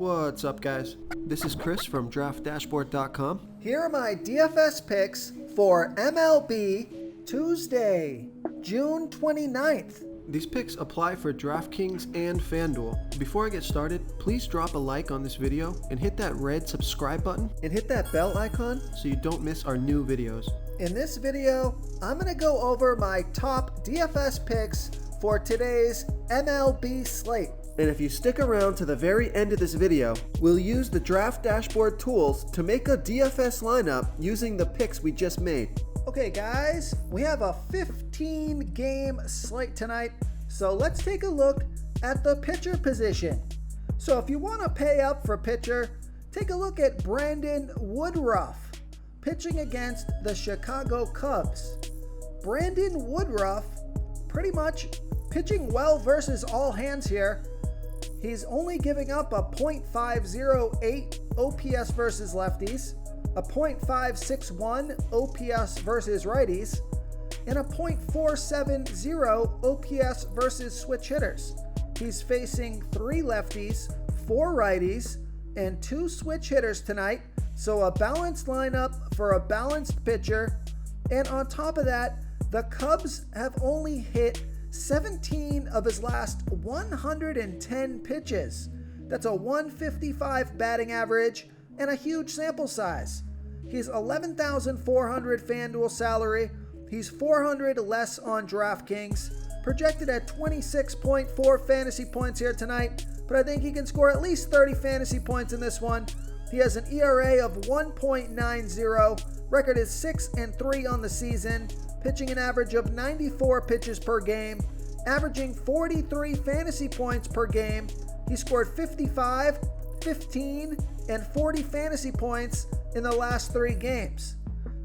What's up, guys? This is Chris from DraftDashboard.com. Here are my DFS picks for MLB Tuesday, June 29th. These picks apply for DraftKings and FanDuel. Before I get started, please drop a like on this video and hit that red subscribe button And hit that bell icon. so you don't miss our new videos. In this video, I'm going to go over my top DFS picks for today's MLB slate. And if you stick around to the very end of this video, we'll use the Draft Dashboard tools to make a DFS lineup using the picks we just made. Okay guys, we have a 15 game slate tonight, so let's take a look at the pitcher position. So if you want to pay up for pitcher, take a look at Brandon Woodruff pitching against the Chicago Cubs. Brandon Woodruff pretty much pitching well versus all hands here. He's only giving up a .508 OPS versus lefties, a .561 OPS versus righties, and a .470 OPS versus switch hitters. He's facing 3 lefties, 4 righties, and 2 switch hitters tonight, so a balanced lineup for a balanced pitcher. And on top of that, the Cubs have only hit 17 of his last 110 pitches. That's a 155 batting average and a huge sample size. He's 11,400 FanDuel salary. He's 400 less on DraftKings. Projected at 26.4 fantasy points here tonight, but I think he can score at least 30 fantasy points in this one. He has an ERA of 1.90. Record is 6-3 on the season. Pitching an average of 94 pitches per game, averaging 43 fantasy points per game. He scored 55, 15, and 40 fantasy points in the last 3 games.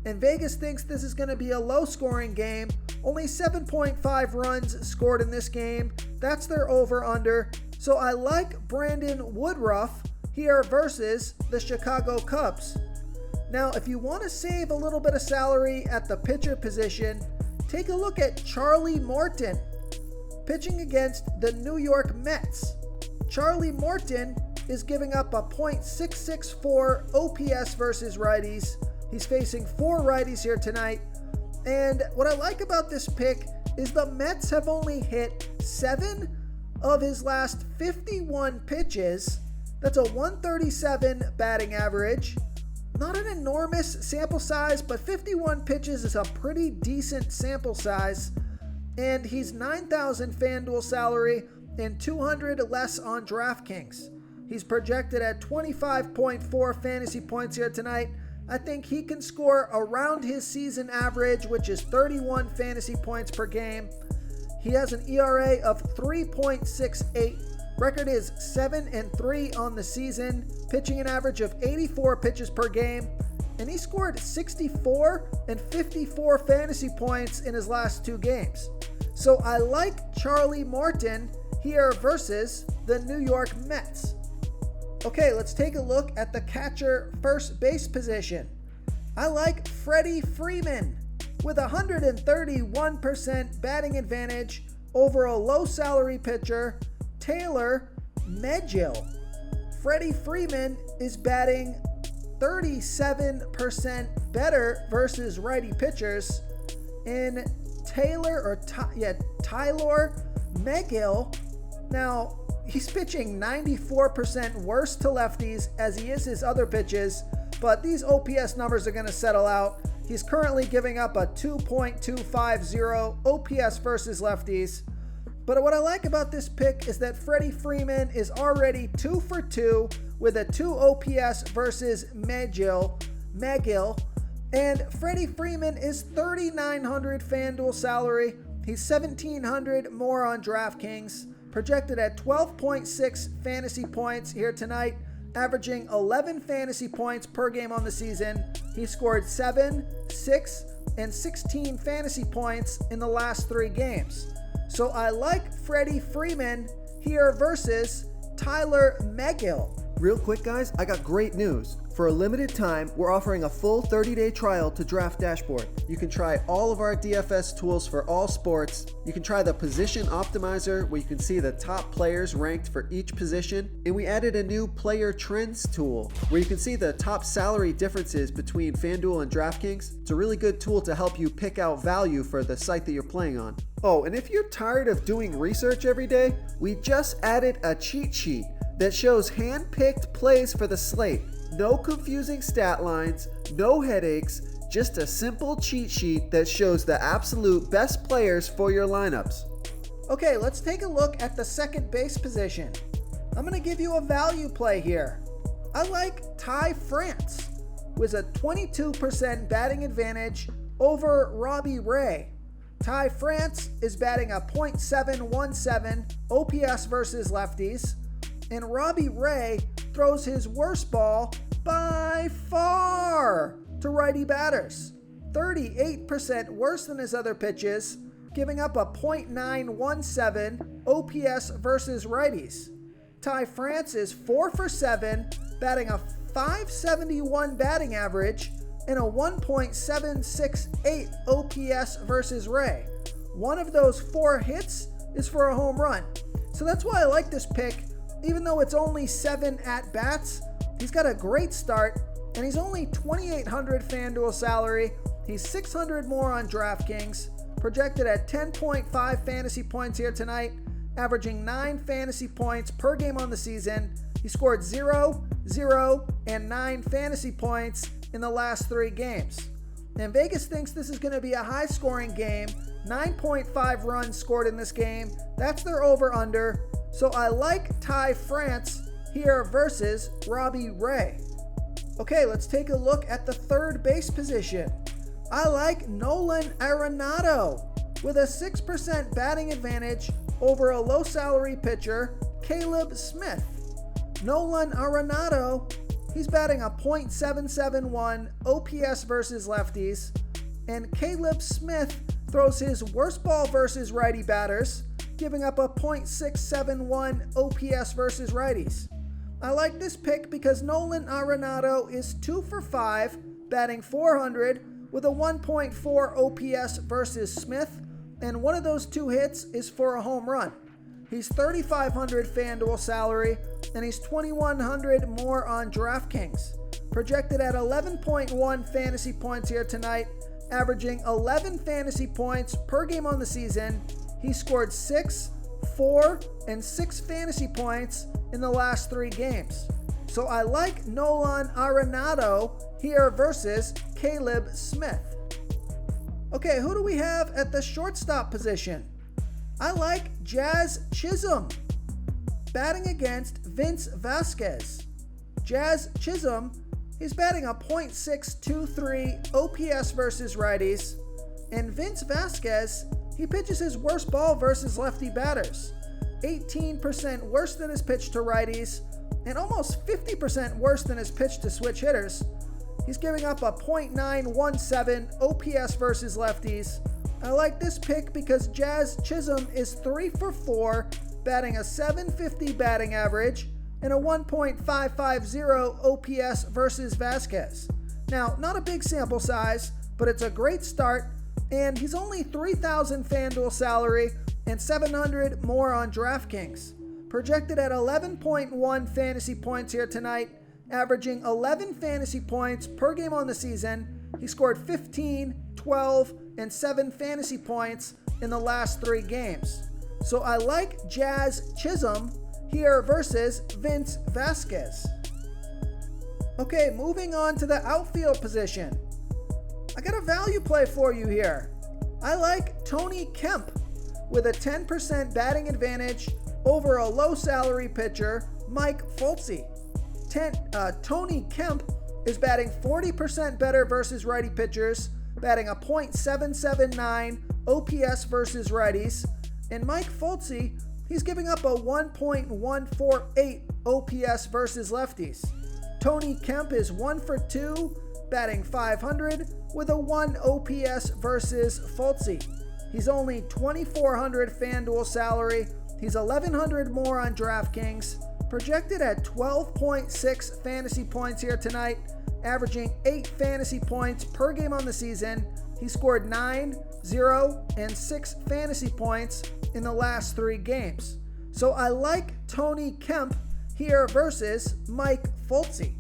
And Vegas thinks this is going to be a low-scoring game. Only 7.5 runs scored in this game. That's their over-under. So I like Brandon Woodruff here versus the Chicago Cubs. Now, if you want to save a little bit of salary at the pitcher position, take a look at Charlie Morton pitching against the New York Mets. Charlie Morton is giving up a .664 OPS versus righties. He's facing 4 righties here tonight. And what I like about this pick is the Mets have only hit 7 of his last 51 pitches. That's a 137 batting average. Not an enormous sample size, but 51 pitches is a pretty decent sample size. And he's 9,000 FanDuel salary and 200 less on DraftKings. He's projected at 25.4 fantasy points here tonight. I think he can score around his season average, which is 31 fantasy points per game. He has an ERA of 3.68. Record is 7-3 on the season, pitching an average of 84 pitches per game, and he scored 64 and 54 fantasy points in his last 2 games. So I like Charlie Morton here versus the New York Mets. Okay, let's take a look at the catcher first base position. I like Freddie Freeman with 131% batting advantage over a low salary pitcher, Taylor Megill. Freddie Freeman is batting 37% better versus righty pitchers. And Tyler Megill, now he's pitching 94% worse to lefties as he is his other pitches, but these OPS numbers are going to settle out. He's currently giving up a 2.250 OPS versus lefties. But what I like about this pick is that Freddie Freeman is already 2 for 2 with a 2 OPS versus Megill. And Freddie Freeman is 3,900 FanDuel salary. He's 1,700 more on DraftKings. Projected at 12.6 fantasy points here tonight, averaging 11 fantasy points per game on the season. He scored 7, 6, and 16 fantasy points in the last 3 games. So I like Freddie Freeman here versus Tyler Megill. Real quick guys, I got great news. For a limited time, we're offering a full 30-day trial to Draft Dashboard. You can try all of our DFS tools for all sports. You can try the Position Optimizer, where you can see the top players ranked for each position. And we added a new Player Trends tool, where you can see the top salary differences between FanDuel and DraftKings. It's a really good tool to help you pick out value for the site that you're playing on. Oh, and if you're tired of doing research every day, we just added a cheat sheet that shows hand-picked plays for the slate. No confusing stat lines, no headaches, just a simple cheat sheet that shows the absolute best players for your lineups. Okay, let's take a look at the second base position. I'm going to give you a value play here. I like Ty France with a 22% batting advantage over Robbie Ray. Ty France is batting a .717 OPS versus lefties, and Robbie Ray throws his worst ball by far to righty batters. 38% worse than his other pitches, giving up a .917 OPS versus righties. Ty France is 4 for 7, batting a .571 batting average and a 1.768 OPS versus Ray. One of those 4 hits is for a home run. So that's why I like this pick. Even though it's only 7 at-bats, he's got a great start, and he's only $2,800 FanDuel salary. He's $600 more on DraftKings, projected at 10.5 fantasy points here tonight, averaging 9 fantasy points per game on the season. He scored 0, 0, and 9 fantasy points in the last 3 games. And Vegas thinks this is going to be a high-scoring game. 9.5 runs scored in this game. That's their over-under. So I like Ty France here versus Robbie Ray. Okay, let's take a look at the third base position. I like Nolan Arenado with a 6% batting advantage over a low salary pitcher, Caleb Smith. Nolan Arenado, he's batting a .771 OPS versus lefties, and Caleb Smith throws his worst ball versus righty batters, giving up a .671 OPS versus righties. I like this pick because Nolan Arenado is 2 for 5, batting .400 with a 1.4 OPS versus Smith, and one of those 2 hits is for a home run. He's $3,500 FanDuel salary, and he's $2,100 more on DraftKings. Projected at 11.1 fantasy points here tonight, averaging 11 fantasy points per game on the season. He scored 6, 4, and 6 fantasy points in the last 3 games. So I like Nolan Arenado here versus Caleb Smith. Okay, who do we have at the shortstop position? I like Jazz Chisholm, batting against Vince Vasquez. Jazz Chisholm, he's batting a .623 OPS versus righties, and Vince Vasquez, he pitches his worst ball versus lefty batters. 18% worse than his pitch to righties, and almost 50% worse than his pitch to switch hitters. He's giving up a .917 OPS versus lefties. I like this pick because Jazz Chisholm is 3 for 4, batting a .750 batting average and a 1.550 OPS versus Vasquez. Now, not a big sample size, but it's a great start, and he's only $3,000 FanDuel salary and $700 more on DraftKings. Projected at 11.1 fantasy points here tonight, averaging 11 fantasy points per game on the season. He scored 15, 12, and 7 fantasy points in the last 3 games. So I like Jazz Chisholm here versus Vince Vasquez. Okay, moving on to the outfield position. I got a value play for you here. I like Tony Kemp with a 10% batting advantage over a low salary pitcher, Mike Foltzy. Tony Kemp is batting 40% better versus righty pitchers, batting a .779 OPS versus righties, and Mike Foltzy, he's giving up a 1.148 OPS versus lefties. Tony Kemp is 1 for 2, batting .500 with a 1 OPS versus Foltzy. He's only $2,400 FanDuel salary. He's $1,100 more on DraftKings, projected at 12.6 fantasy points here tonight, averaging 8 fantasy points per game on the season. He scored 9, 0, and 6 fantasy points in the last 3 games. So I like Tony Kemp here versus Mike Foltzy.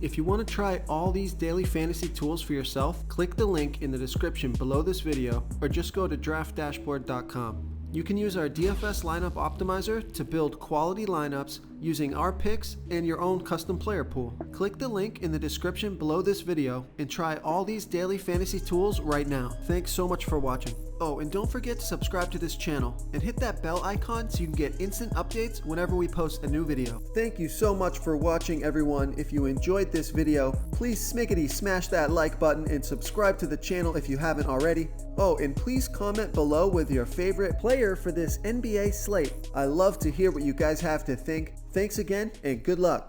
If you want to try all these daily fantasy tools for yourself, click the link in the description below this video or just go to draftdashboard.com. You can use our DFS lineup optimizer to build quality lineups using our picks and your own custom player pool. Click the link in the description below this video and try all these daily fantasy tools right now. Thanks so much for watching. Oh, and don't forget to subscribe to this channel and hit that bell icon so you can get instant updates whenever we post a new video. Thank you so much for watching, everyone. If you enjoyed this video, please smickety smash that like button and subscribe to the channel if you haven't already. Oh, and please comment below with your favorite player for this NBA slate. I love to hear what you guys have to think. Thanks again, and good luck.